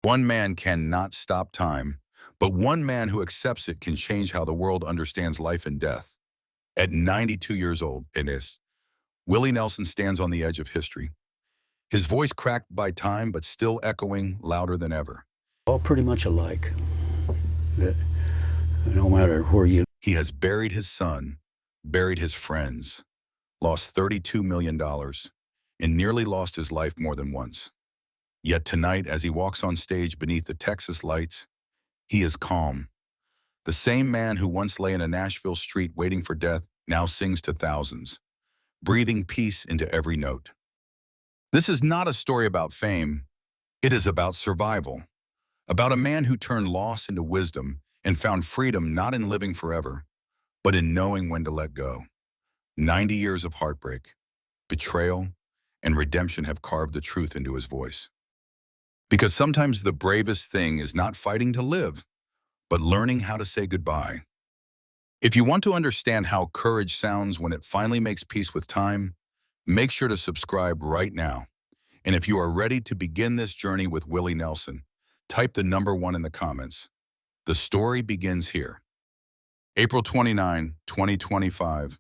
One man cannot stop time, but one man who accepts it can change how the world understands life and death. At 92 years old, Willie Nelson stands on the edge of history. His voice cracked by time, but still echoing louder than ever. All pretty much alike. That no matter where you. He has buried his son, buried his friends, lost $32 million, and nearly lost his life more than once. Yet tonight, as he walks on stage beneath the Texas lights, he is calm. The same man who once lay in a Nashville street waiting for death now sings to thousands, breathing peace into every note. This is not a story about fame. It is about survival, about a man who turned loss into wisdom and found freedom not in living forever, but in knowing when to let go. 90 years of heartbreak, betrayal, and redemption have carved the truth into his voice. Because sometimes the bravest thing is not fighting to live, but learning how to say goodbye. If you want to understand how courage sounds when it finally makes peace with time, make sure to subscribe right now. And if you are ready to begin this journey with Willie Nelson, type the number 1 in the comments. The story begins here. April 29, 2025,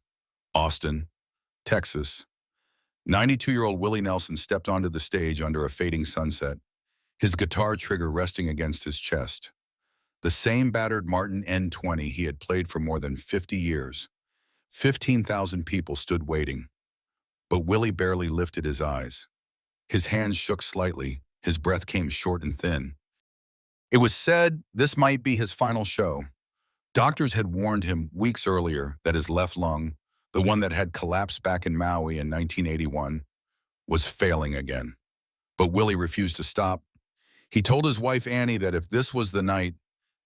Austin, Texas. 92-year-old Willie Nelson stepped onto the stage under a fading sunset, his guitar trigger resting against his chest. The same battered Martin N20 he had played for more than 50 years. 15,000 people stood waiting. But Willie barely lifted his eyes. His hands shook slightly, his breath came short and thin. It was said this might be his final show. Doctors had warned him weeks earlier that his left lung, the one that had collapsed back in Maui in 1981, was failing again. But Willie refused to stop. He told his wife Annie that if this was the night,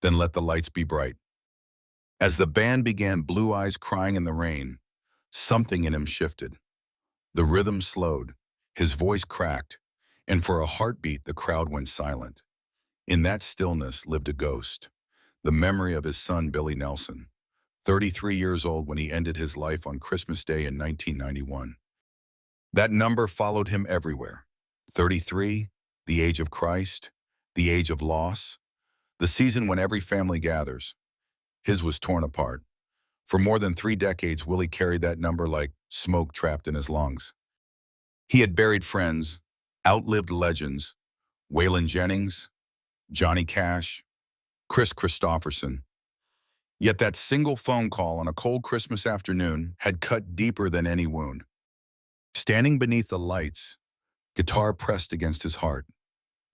then let the lights be bright. As the band began Blue Eyes Crying in the Rain, something in him shifted. The rhythm slowed, his voice cracked, and for a heartbeat the crowd went silent. In that stillness lived a ghost, the memory of his son Billy Nelson, 33 years old when he ended his life on Christmas Day in 1991. That number followed him everywhere. 33, the age of Christ, the age of loss, the season when every family gathers. His was torn apart. For more than 3 decades, Willie carried that number like smoke trapped in his lungs. He had buried friends, outlived legends, Waylon Jennings, Johnny Cash, Chris Christopherson. Yet that single phone call on a cold Christmas afternoon had cut deeper than any wound. Standing beneath the lights, guitar pressed against his heart,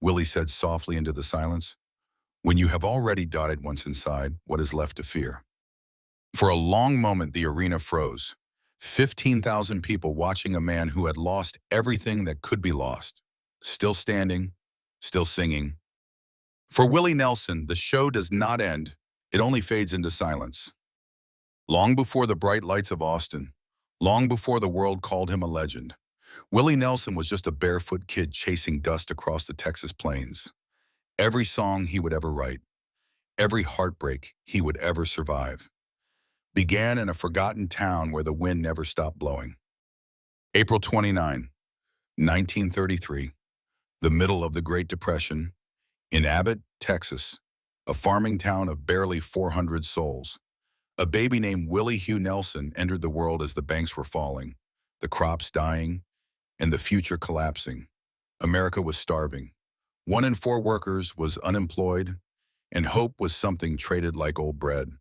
Willie said softly into the silence, "When you have already died once inside, what is left to fear?" For a long moment, the arena froze. 15,000 people watching a man who had lost everything that could be lost. Still standing, still singing. For Willie Nelson, the show does not end. It only fades into silence. Long before the bright lights of Austin, long before the world called him a legend, Willie Nelson was just a barefoot kid chasing dust across the Texas plains. Every song he would ever write, every heartbreak he would ever survive, began in a forgotten town where the wind never stopped blowing. April 29, 1933, the middle of the Great Depression, in Abbott, Texas, a farming town of barely 400 souls. A baby named Willie Hugh Nelson entered the world as the banks were falling, the crops dying, and the future collapsing. America was starving. 1 in 4 workers was unemployed, and hope was something traded like old bread.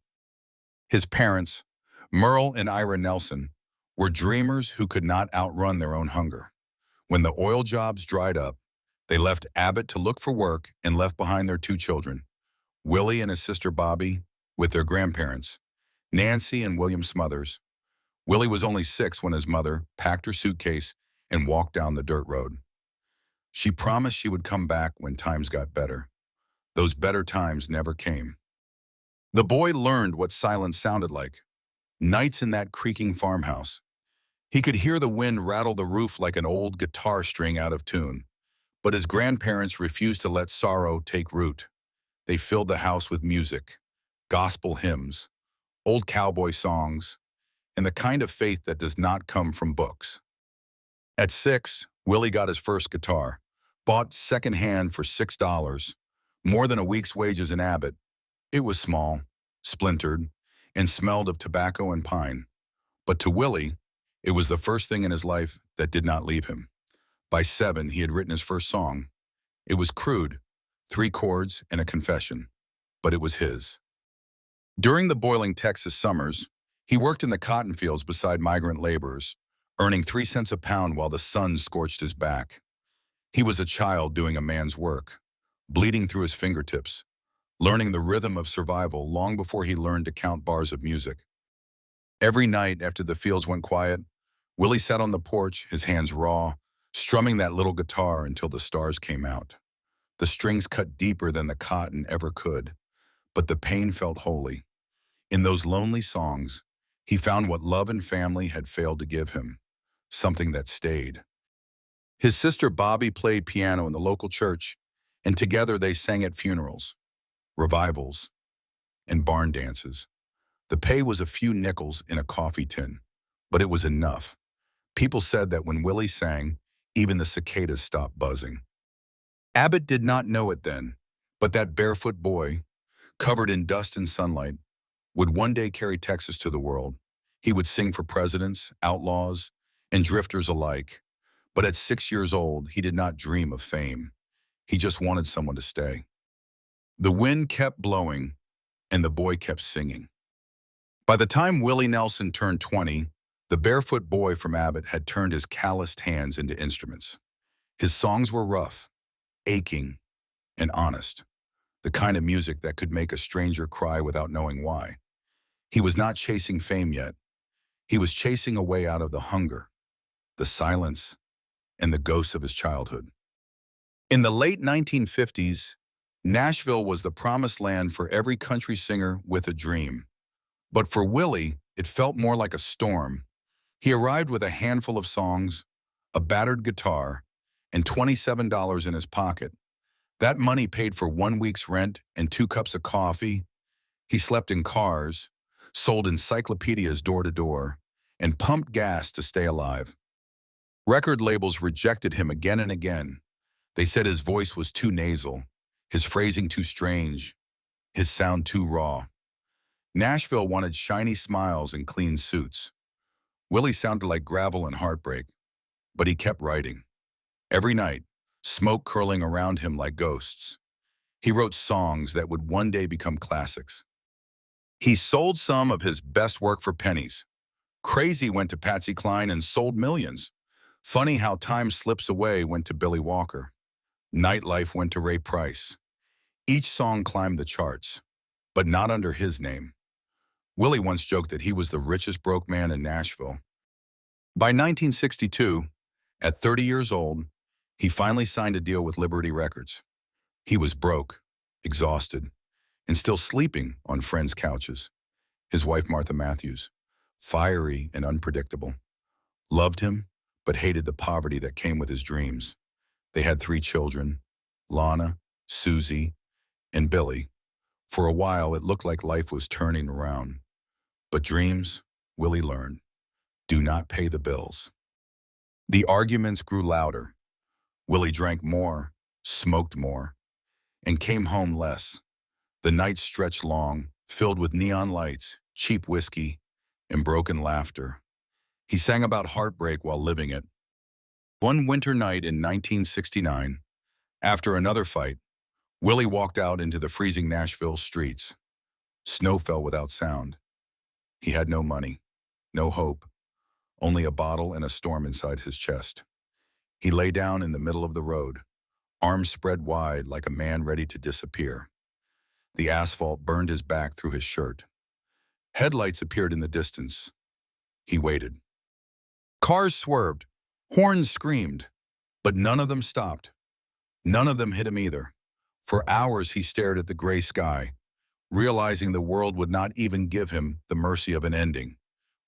His parents, Merle and Ira Nelson, were dreamers who could not outrun their own hunger. When the oil jobs dried up, they left Abbott to look for work and left behind their 2 children, Willie and his sister Bobby, with their grandparents, Nancy and William Smothers. Willie was only 6 when his mother packed her suitcase and walked down the dirt road. She promised she would come back when times got better. Those better times never came. The boy learned what silence sounded like. Nights in that creaking farmhouse. He could hear the wind rattle the roof like an old guitar string out of tune. But his grandparents refused to let sorrow take root. They filled the house with music, gospel hymns, old cowboy songs, and the kind of faith that does not come from books. At 6, Willie got his first guitar, bought secondhand for $6, More than a week's wages in Abbott. It was small, splintered, and smelled of tobacco and pine. But to Willie, it was the first thing in his life that did not leave him. By 7, he had written his first song. It was crude, 3 chords and a confession, but it was his. During the boiling Texas summers, he worked in the cotton fields beside migrant laborers, earning 3 cents a pound while the sun scorched his back. He was a child doing a man's work, bleeding through his fingertips, learning the rhythm of survival long before he learned to count bars of music. Every night after the fields went quiet, Willie sat on the porch, his hands raw, strumming that little guitar until the stars came out. The strings cut deeper than the cotton ever could, but the pain felt holy. In those lonely songs, he found what love and family had failed to give him, something that stayed. His sister Bobby played piano in the local church, and together they sang at funerals, revivals, and barn dances. The pay was a few nickels in a coffee tin, but it was enough. People said that when Willie sang, even the cicadas stopped buzzing. Abbott did not know it then, but that barefoot boy, covered in dust and sunlight, would one day carry Texas to the world. He would sing for presidents, outlaws, and drifters alike. But at 6 years old, he did not dream of fame. He just wanted someone to stay. The wind kept blowing, and the boy kept singing. By the time Willie Nelson turned 20, the barefoot boy from Abbott had turned his calloused hands into instruments. His songs were rough, aching, and honest, the kind of music that could make a stranger cry without knowing why. He was not chasing fame yet. He was chasing a way out of the hunger, the silence, and the ghosts of his childhood. In the late 1950s, Nashville was the promised land for every country singer with a dream. But for Willie, it felt more like a storm. He arrived with a handful of songs, a battered guitar, and $27 in his pocket. That money paid for 1 week's rent and 2 cups of coffee. He slept in cars, sold encyclopedias door to door, and pumped gas to stay alive. Record labels rejected him again and again. They said his voice was too nasal, his phrasing too strange, his sound too raw. Nashville wanted shiny smiles and clean suits. Willie sounded like gravel and heartbreak, but he kept writing. Every night, smoke curling around him like ghosts. He wrote songs that would one day become classics. He sold some of his best work for pennies. Crazy went to Patsy Cline and sold millions. Funny How Time Slips Away went to Billy Walker. Nightlife went to Ray Price. Each song climbed the charts, but not under his name. Willie once joked that he was the richest broke man in Nashville. By 1962, at 30 years old, he finally signed a deal with Liberty Records. He was broke, exhausted, and still sleeping on friends' couches. His wife, Martha Matthews, fiery and unpredictable, loved him, but hated the poverty that came with his dreams. They had 3 children, Lana, Susie, and Billy. For a while, it looked like life was turning around. But dreams, Willie learned, do not pay the bills. The arguments grew louder. Willie drank more, smoked more, and came home less. The nights stretched long, filled with neon lights, cheap whiskey, and broken laughter. He sang about heartbreak while living it. One winter night in 1969, after another fight, Willie walked out into the freezing Nashville streets. Snow fell without sound. He had no money, no hope, only a bottle and a storm inside his chest. He lay down in the middle of the road, arms spread wide like a man ready to disappear. The asphalt burned his back through his shirt. Headlights appeared in the distance. He waited. Cars swerved, horns screamed, but none of them stopped. None of them hit him either. For hours he stared at the gray sky, realizing the world would not even give him the mercy of an ending.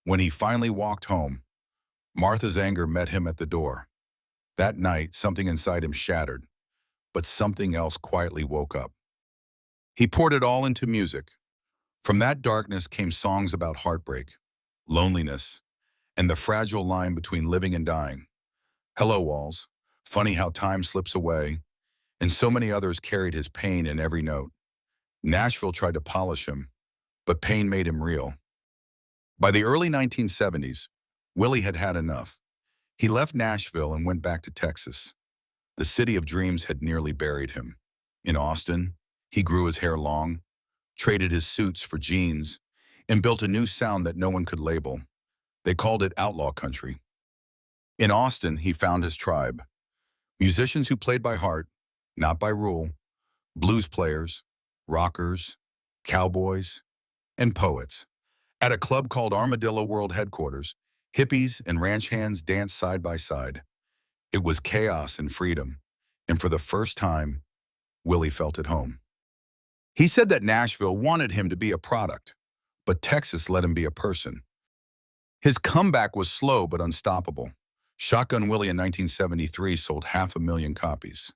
When he finally walked home, Martha's anger met him at the door. That night, something inside him shattered, but something else quietly woke up. He poured it all into music. From that darkness came songs about heartbreak, loneliness, and the fragile line between living and dying. Hello, Walls. Funny How Time Slips Away, and so many others carried his pain in every note. Nashville tried to polish him, but pain made him real. By the early 1970s, Willie had had enough. He left Nashville and went back to Texas. The city of dreams had nearly buried him. In Austin, he grew his hair long, traded his suits for jeans, and built a new sound that no one could label. They called it outlaw country. In Austin, he found his tribe. Musicians who played by heart, not by rule, blues players, rockers, cowboys, and poets. At a club called Armadillo World Headquarters, hippies and ranch hands danced side by side. It was chaos and freedom, and for the first time, Willie felt at home. He said that Nashville wanted him to be a product, but Texas let him be a person. His comeback was slow but unstoppable. Shotgun Willie in 1973 sold 500,000 copies.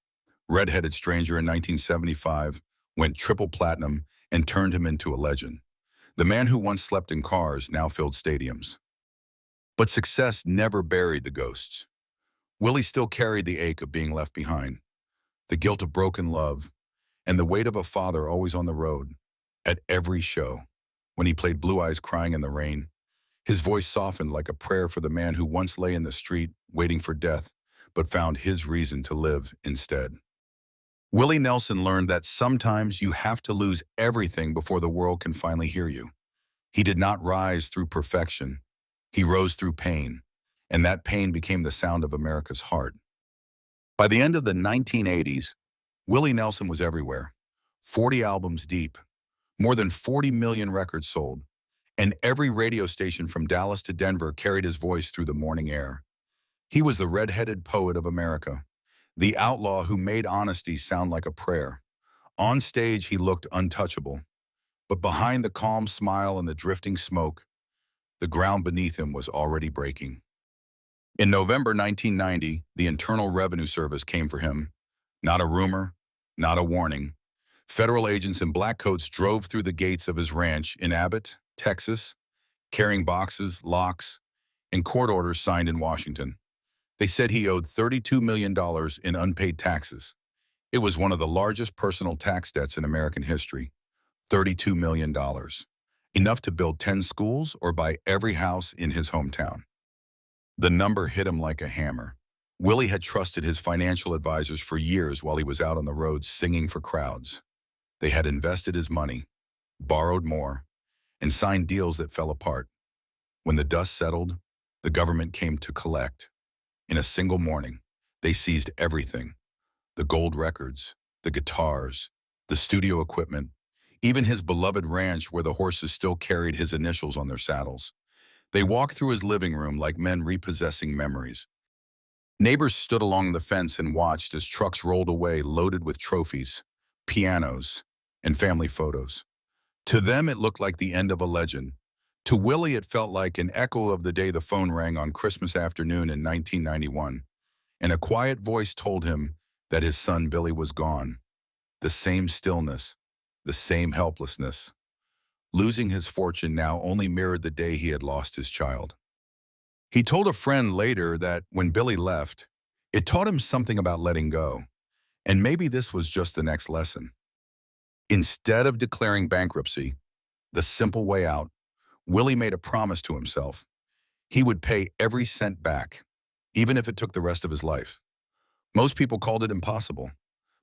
Red-Headed Stranger in 1975 went triple platinum and turned him into a legend. The man who once slept in cars now filled stadiums. But success never buried the ghosts. Willie still carried the ache of being left behind, the guilt of broken love, and the weight of a father always on the road. At every show, when he played Blue Eyes Crying in the Rain, his voice softened like a prayer for the man who once lay in the street waiting for death, but found his reason to live instead. Willie Nelson learned that sometimes you have to lose everything before the world can finally hear you. He did not rise through perfection. He rose through pain, and that pain became the sound of America's heart. By the end of the 1980s, Willie Nelson was everywhere, 40 albums deep, more than 40 million records sold, and every radio station from Dallas to Denver carried his voice through the morning air. He was the red-headed poet of America, the outlaw who made honesty sound like a prayer. On stage, he looked untouchable, but behind the calm smile and the drifting smoke, the ground beneath him was already breaking. In November 1990, the Internal Revenue Service came for him. Not a rumor, not a warning. Federal agents in black coats drove through the gates of his ranch in Abbott, Texas, carrying boxes, locks, and court orders signed in Washington. They said he owed $32 million in unpaid taxes. It was one of the largest personal tax debts in American history, $32 million. Enough to build 10 schools or buy every house in his hometown. The number hit him like a hammer. Willie had trusted his financial advisors for years while he was out on the road singing for crowds. They had invested his money, borrowed more, and signed deals that fell apart. When the dust settled, the government came to collect. In a single morning, they seized everything: the gold records, the guitars, the studio equipment, even his beloved ranch where the horses still carried his initials on their saddles. They walked through his living room like men repossessing memories. Neighbors stood along the fence and watched as trucks rolled away loaded with trophies, pianos, and family photos. To them, it looked like the end of a legend. To Willie, it felt like an echo of the day the phone rang on Christmas afternoon in 1991, and a quiet voice told him that his son Billy was gone. The same stillness, the same helplessness. Losing his fortune now only mirrored the day he had lost his child. He told a friend later that when Billy left, it taught him something about letting go, and maybe this was just the next lesson. Instead of declaring bankruptcy, the simple way out, Willie made a promise to himself. He would pay every cent back, even if it took the rest of his life. Most people called it impossible,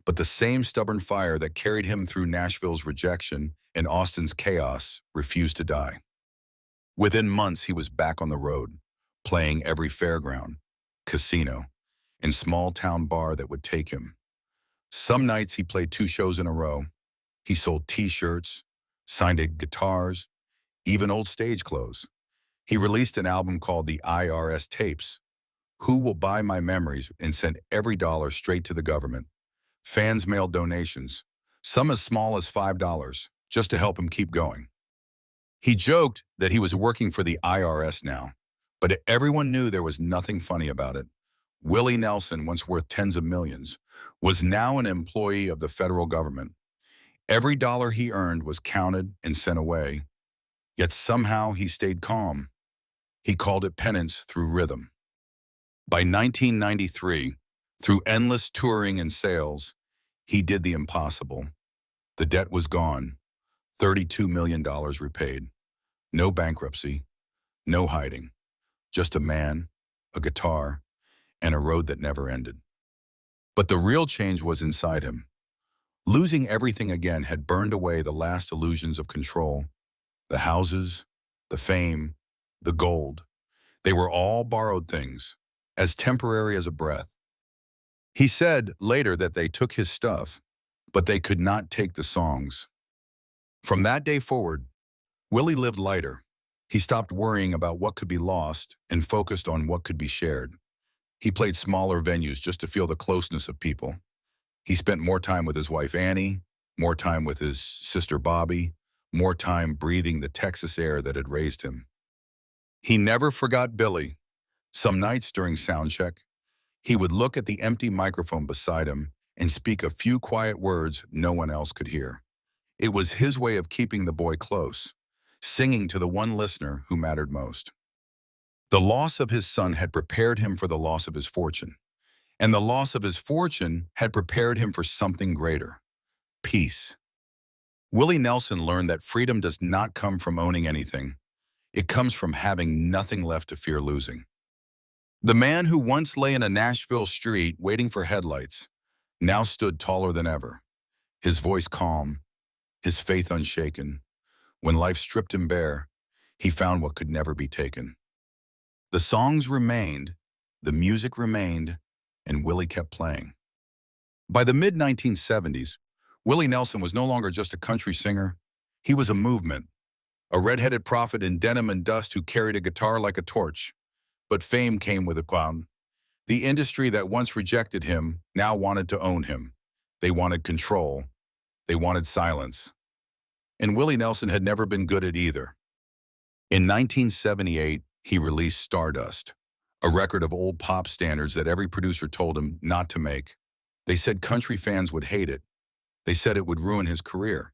but the same stubborn fire that carried him through Nashville's rejection and Austin's chaos refused to die. Within months, he was back on the road, playing every fairground, casino, and small-town bar that would take him. Some nights he played 2 shows in a row. He sold T-shirts, signed guitars, even old stage clothes. He released an album called the IRS Tapes, Who Will Buy My Memories, and sent every dollar straight to the government. Fans mailed donations, some as small as $5, just to help him keep going. He joked that he was working for the IRS now, but everyone knew there was nothing funny about it. Willie Nelson, once worth tens of millions, was now an employee of the federal government. Every dollar he earned was counted and sent away. Yet somehow he stayed calm. He called it penance through rhythm. By 1993, through endless touring and sales, He did the impossible. The debt was gone, $32 million repaid. No bankruptcy, no hiding. Just a man, a guitar, and a road that never ended. But the real change was inside him. Losing everything again had burned away the last illusions of control. The houses, the fame, the gold. They were all borrowed things, as temporary as a breath. He said later that they took his stuff, but they could not take the songs. From that day forward, Willie lived lighter. He stopped worrying about what could be lost and focused on what could be shared. He played smaller venues just to feel the closeness of people. He spent more time with his wife Annie, more time with his sister Bobby, more time breathing the Texas air that had raised him. He never forgot Billy. Some nights during soundcheck, he would look at the empty microphone beside him and speak a few quiet words no one else could hear. It was his way of keeping the boy close, singing to the one listener who mattered most. The loss of his son had prepared him for the loss of his fortune, and the loss of his fortune had prepared him for something greater: peace. Willie Nelson learned that freedom does not come from owning anything. It comes from having nothing left to fear losing. The man who once lay in a Nashville street waiting for headlights now stood taller than ever, his voice calm, his faith unshaken. When life stripped him bare, he found what could never be taken. The songs remained, the music remained, and Willie kept playing. By the mid-1970s, Willie Nelson was no longer just a country singer. He was a movement, a red-headed prophet in denim and dust who carried a guitar like a torch. But fame came with a crown. The industry that once rejected him now wanted to own him. They wanted control. They wanted silence. And Willie Nelson had never been good at either. In 1978, he released Stardust, a record of old pop standards that every producer told him not to make. They said country fans would hate it. They said it would ruin his career.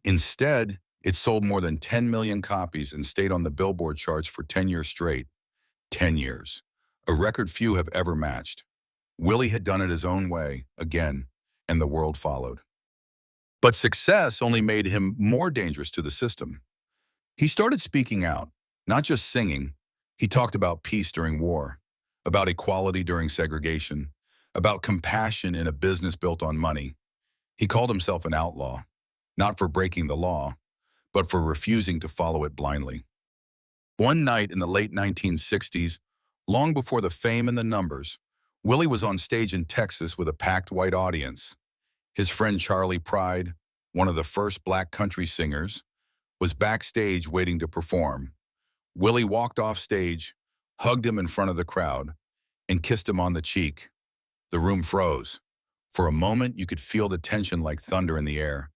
Instead, it sold more than 10 million copies and stayed on the Billboard charts for 10 years straight. 10 years. A record few have ever matched. Willie had done it his own way, again, and the world followed. But success only made him more dangerous to the system. He started speaking out, not just singing. He talked about peace during war, about equality during segregation, about compassion in a business built on money. He called himself an outlaw, not for breaking the law, but for refusing to follow it blindly. One night in the late 1960s, long before the fame and the numbers, Willie was on stage in Texas with a packed white audience. His friend Charlie Pride, one of the first black country singers, was backstage waiting to perform. Willie walked off stage, hugged him in front of the crowd, and kissed him on the cheek. The room froze. For a moment, you could feel the tension like thunder in the air.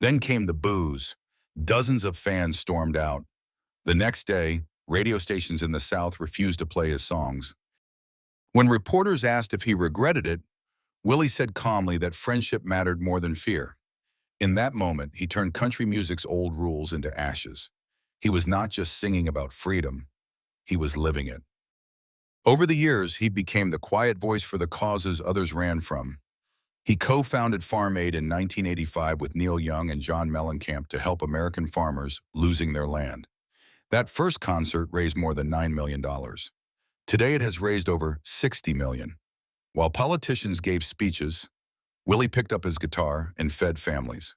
Then came the boos. Dozens of fans stormed out. The next day, radio stations in the South refused to play his songs. When reporters asked if he regretted it, Willie said calmly that friendship mattered more than fear. In that moment, he turned country music's old rules into ashes. He was not just singing about freedom, he was living it. Over the years, he became the quiet voice for the causes others ran from. He co-founded Farm Aid in 1985 with Neil Young and John Mellencamp to help American farmers losing their land. That first concert raised more than $9 million. Today it has raised over $60 million. While politicians gave speeches, Willie picked up his guitar and fed families.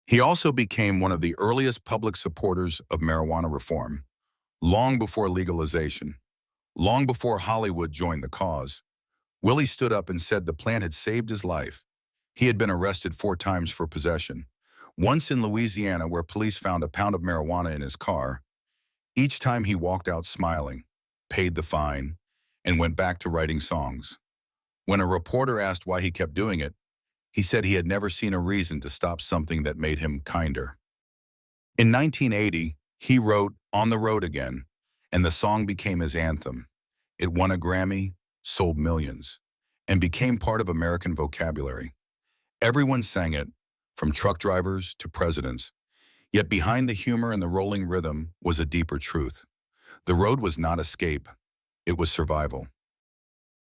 He also became one of the earliest public supporters of marijuana reform, long before legalization, long before Hollywood joined the cause. Willie stood up and said the plant had saved his life. He had been arrested 4 times for possession, once in Louisiana where police found a pound of marijuana in his car. Each time he walked out smiling, paid the fine, and went back to writing songs. When a reporter asked why he kept doing it, he said he had never seen a reason to stop something that made him kinder. In 1980, he wrote On the Road Again, and the song became his anthem. It won a Grammy, sold millions, and became part of American vocabulary. Everyone sang it, from truck drivers to presidents. Yet behind the humor and the rolling rhythm was a deeper truth. The road was not escape, it was survival.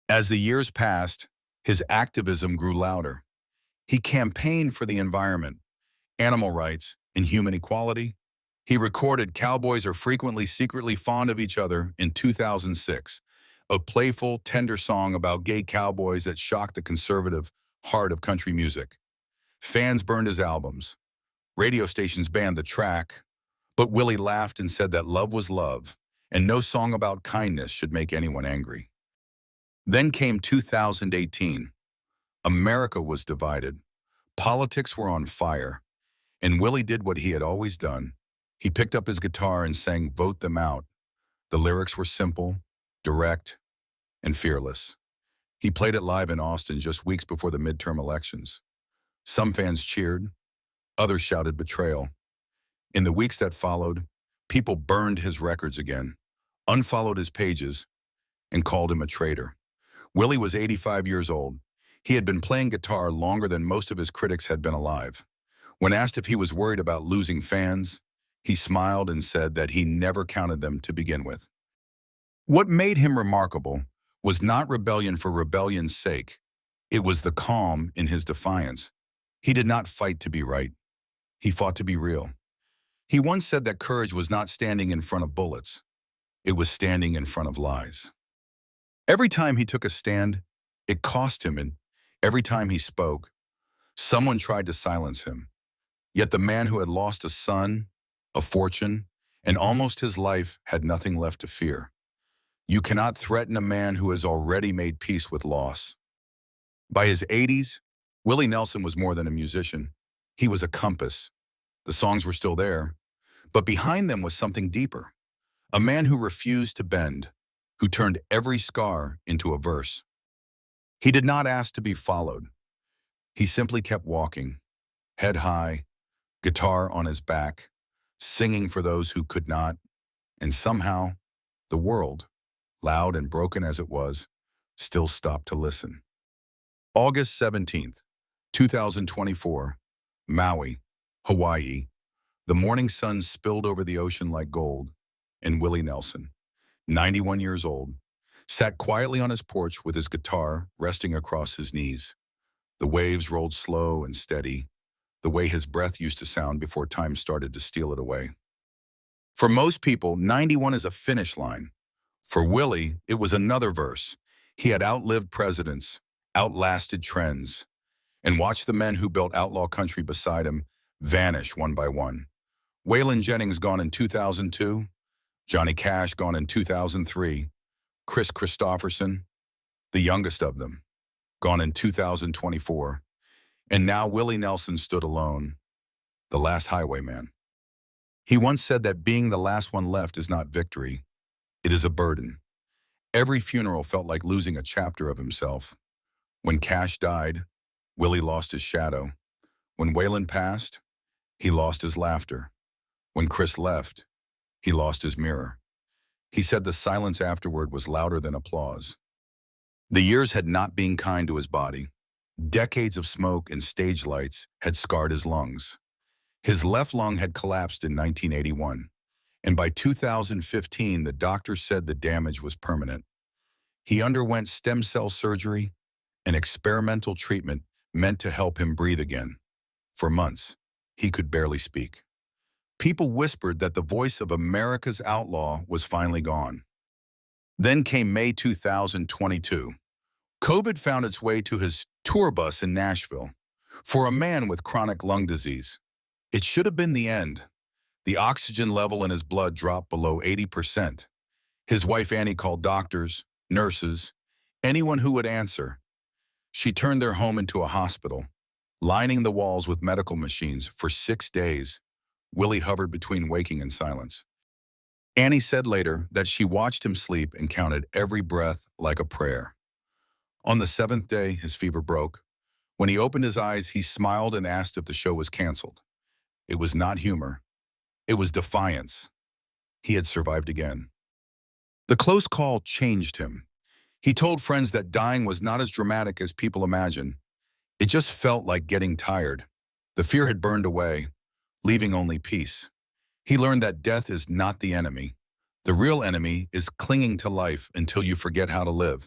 As the years passed, his activism grew louder. He campaigned for the environment, animal rights, and human equality. He recorded "Cowboys Are Frequently Secretly Fond of Each Other" in 2006, a playful, tender song about gay cowboys that shocked the conservative heart of country music. Fans burned his albums. Radio stations banned the track, but Willie laughed and said that love was love, and no song about kindness should make anyone angry. Then came 2018. America was divided. Politics were on fire, and Willie did what he had always done. He picked up his guitar and sang "Vote Them Out." The lyrics were simple, direct, and fearless. He played it live in Austin just weeks before the midterm elections. Some fans cheered, others shouted betrayal. In the weeks that followed, people burned his records again, unfollowed his pages, and called him a traitor. Willie was 85 years old. He had been playing guitar longer than most of his critics had been alive. When asked if he was worried about losing fans, he smiled and said that he never counted them to begin with. What made him remarkable was not rebellion for rebellion's sake. It was the calm in his defiance. He did not fight to be right. He fought to be real. He once said that courage was not standing in front of bullets. It was standing in front of lies. Every time he took a stand, it cost him, and every time he spoke, someone tried to silence him. Yet the man who had lost a son, a fortune, and almost his life had nothing left to fear. You cannot threaten a man who has already made peace with loss. By his 80s, Willie Nelson was more than a musician. He was a compass. The songs were still there, but behind them was something deeper. A man who refused to bend, who turned every scar into a verse. He did not ask to be followed. He simply kept walking, head high, guitar on his back, singing for those who could not, and somehow, the world, loud and broken as it was, still stopped to listen. August 17th, 2024, Maui, Hawaii. The morning sun spilled over the ocean like gold, and Willie Nelson, 91 years old, sat quietly on his porch with his guitar resting across his knees. The waves rolled slow and steady, the way his breath used to sound before time started to steal it away. For most people, 91 is a finish line. For Willie, it was another verse. He had outlived presidents, outlasted trends, and watched the men who built outlaw country beside him vanish one by one. Waylon Jennings gone in 2002, Johnny Cash gone in 2003, Chris Christopherson, the youngest of them, gone in 2024, and now Willie Nelson stood alone, the last highwayman. He once said that being the last one left is not victory, it is a burden. Every funeral felt like losing a chapter of himself. When Cash died, Willie lost his shadow. When Waylon passed, he lost his laughter. When Chris left, he lost his mirror. He said the silence afterward was louder than applause. The years had not been kind to his body. Decades of smoke and stage lights had scarred his lungs. His left lung had collapsed in 1981, and by 2015, the doctors said the damage was permanent. He underwent stem cell surgery, an experimental treatment meant to help him breathe again. For months, he could barely speak. People whispered that the voice of America's outlaw was finally gone. Then came May 2022. COVID found its way to his tour bus in Nashville. For a man with chronic lung disease, it should have been the end. The oxygen level in his blood dropped below 80%. His wife Annie called doctors, nurses, anyone who would answer. She turned their home into a hospital, lining the walls with medical machines. For 6 days, Willie hovered between waking and silence. Annie said later that she watched him sleep and counted every breath like a prayer. On the 7th day, his fever broke. When he opened his eyes, he smiled and asked if the show was canceled. It was not humor. It was defiance. He had survived again. The close call changed him. He told friends that dying was not as dramatic as people imagine. It just felt like getting tired. The fear had burned away, leaving only peace. He learned that death is not the enemy. The real enemy is clinging to life until you forget how to live.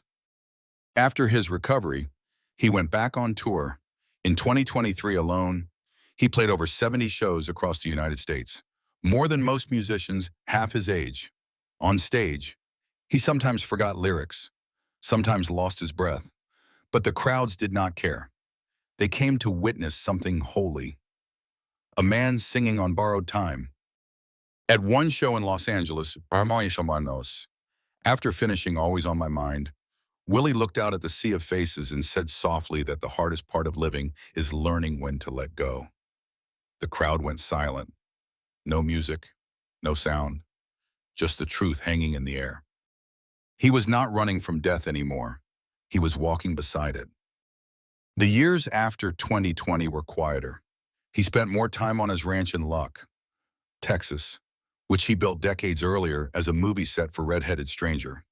After his recovery, he went back on tour. In 2023 alone, he played over 70 shows across the United States, more than most musicians half his age. On stage, he sometimes forgot lyrics, sometimes lost his breath, but the crowds did not care. They came to witness something holy, a man singing on borrowed time. At one show in Los Angeles, after finishing Always on My Mind, Willie looked out at the sea of faces and said softly that the hardest part of living is learning when to let go. The crowd went silent. No music, no sound, just the truth hanging in the air. He was not running from death anymore. He was walking beside it. The years after 2020 were quieter. He spent more time on his ranch in Luck, Texas, which he built decades earlier as a movie set for Red-Headed Stranger.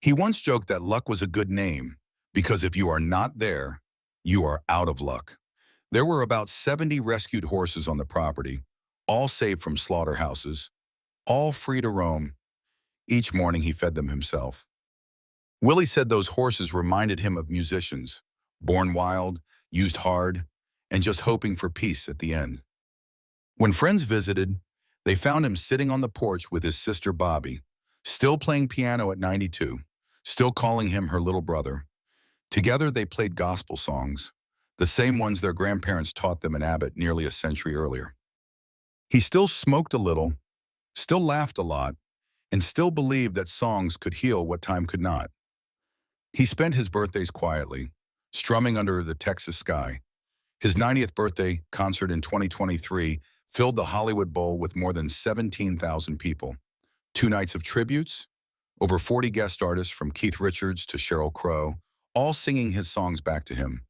He once joked that luck was a good name because if you are not there, you are out of luck. There were about 70 rescued horses on the property, all saved from slaughterhouses, all free to roam. Each morning he fed them himself. Willie said those horses reminded him of musicians, born wild, used hard, and just hoping for peace at the end. When friends visited, they found him sitting on the porch with his sister Bobby, still playing piano at 92, still calling him her little brother. Together they played gospel songs, the same ones their grandparents taught them in Abbott nearly a century earlier. He still smoked a little, still laughed a lot, and still believed that songs could heal what time could not. He spent his birthdays quietly, strumming under the Texas sky. His 90th birthday concert in 2023 filled the Hollywood Bowl with more than 17,000 people. 2 nights of tributes, over 40 guest artists from Keith Richards to Sheryl Crow, all singing his songs back to him.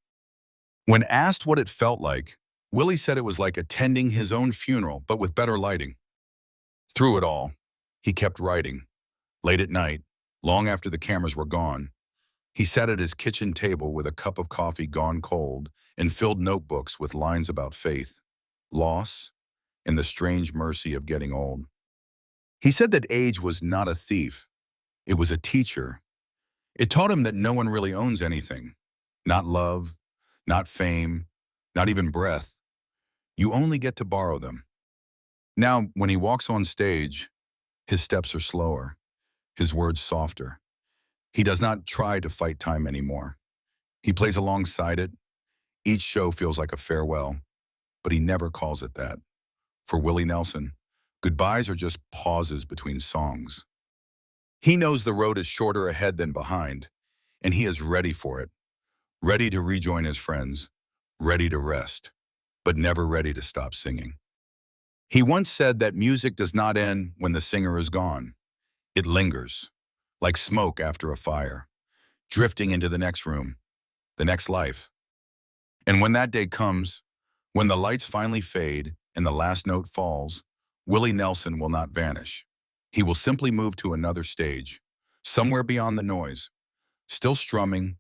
When asked what it felt like, Willie said it was like attending his own funeral, but with better lighting. Through it all, he kept writing. Late at night, long after the cameras were gone, he sat at his kitchen table with a cup of coffee gone cold and filled notebooks with lines about faith, loss, and the strange mercy of getting old. He said that age was not a thief. It was a teacher. It taught him that no one really owns anything. Not love, not fame, not even breath. You only get to borrow them. Now, when he walks on stage, his steps are slower, his words softer. He does not try to fight time anymore. He plays alongside it. Each show feels like a farewell, but he never calls it that. For Willie Nelson, goodbyes are just pauses between songs. He knows the road is shorter ahead than behind, and he is ready for it. Ready to rejoin his friends, ready to rest, but never ready to stop singing. He once said that music does not end when the singer is gone. It lingers, like smoke after a fire, drifting into the next room, the next life. And when that day comes, when the lights finally fade and the last note falls, Willie Nelson will not vanish. He will simply move to another stage, somewhere beyond the noise, still strumming,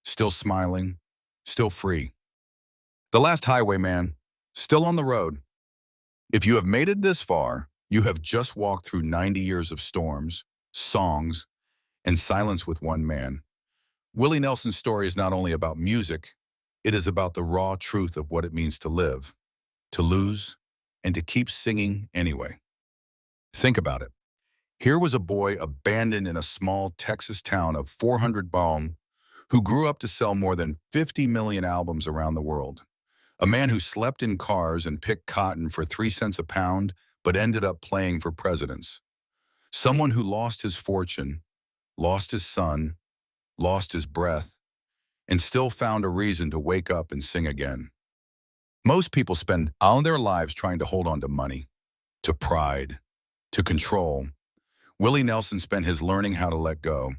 still smiling, still free. The last highwayman, still on the road. If you have made it this far, you have just walked through 90 years of storms, songs, and silence with one man. Willie Nelson's story is not only about music, it is about the raw truth of what it means to live, to lose, and to keep singing anyway. Think about it. Here was a boy abandoned in a small Texas town of 400 boom who grew up to sell more than 50 million albums around the world. A man who slept in cars and picked cotton for 3 cents a pound, but ended up playing for presidents. Someone who lost his fortune, lost his son, lost his breath, and still found a reason to wake up and sing again. Most people spend all their lives trying to hold on to money, to pride, to control. Willie Nelson spent his learning how to let go.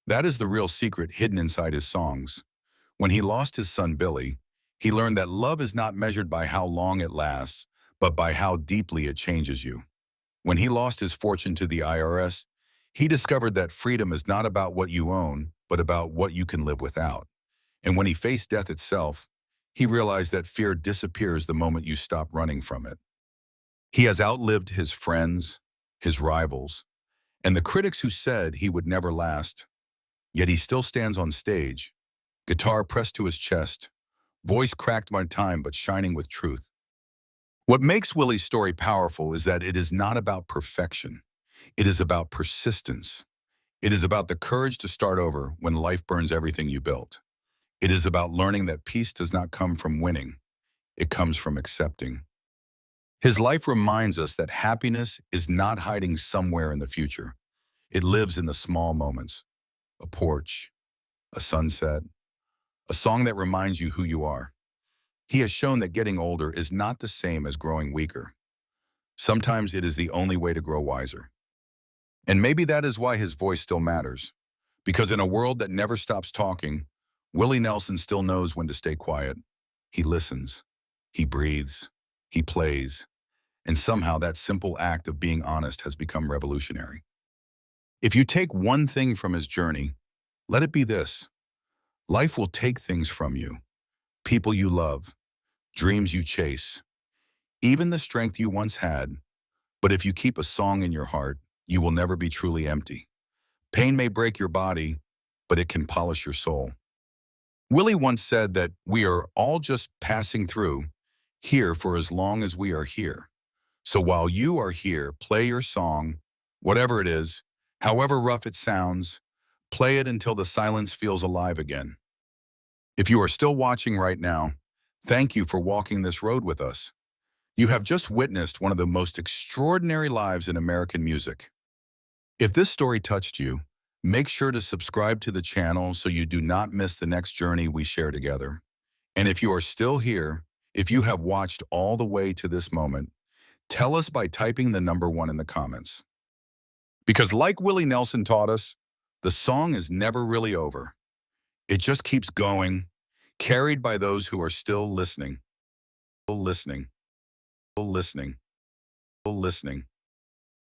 That is the real secret hidden inside his songs. When he lost his son Billy, he learned that love is not measured by how long it lasts, but by how deeply it changes you. When he lost his fortune to the IRS, he discovered that freedom is not about what you own, but about what you can live without. And when he faced death itself, he realized that fear disappears the moment you stop running from it. He has outlived his friends, his rivals, and the critics who said he would never last. Yet he still stands on stage, guitar pressed to his chest, voice cracked by time but shining with truth. What makes Willie's story powerful is that it is not about perfection. It is about persistence. It is about the courage to start over when life burns everything you built. It is about learning that peace does not come from winning. It comes from accepting. His life reminds us that happiness is not hiding somewhere in the future. It lives in the small moments. A porch, a sunset, a song that reminds you who you are. He has shown that getting older is not the same as growing weaker. Sometimes it is the only way to grow wiser. And maybe that is why his voice still matters. Because in a world that never stops talking, Willie Nelson still knows when to stay quiet. He listens, he breathes, he plays, and somehow that simple act of being honest has become revolutionary. If you take one thing from his journey, let it be this. Life will take things from you, people you love, dreams you chase, even the strength you once had. But if you keep a song in your heart, you will never be truly empty. Pain may break your body, but it can polish your soul. Willie once said that we are all just passing through, here for as long as we are here. So while you are here, play your song, whatever it is, however rough it sounds, play it until the silence feels alive again. If you are still watching right now, thank you for walking this road with us. You have just witnessed one of the most extraordinary lives in American music. If this story touched you, make sure to subscribe to the channel so you do not miss the next journey we share together. And if you are still here, if you have watched all the way to this moment, tell us by typing the number 1 in the comments. Because like Willie Nelson taught us, the song is never really over. It just keeps going, carried by those who are still listening, still listening, still listening, still listening.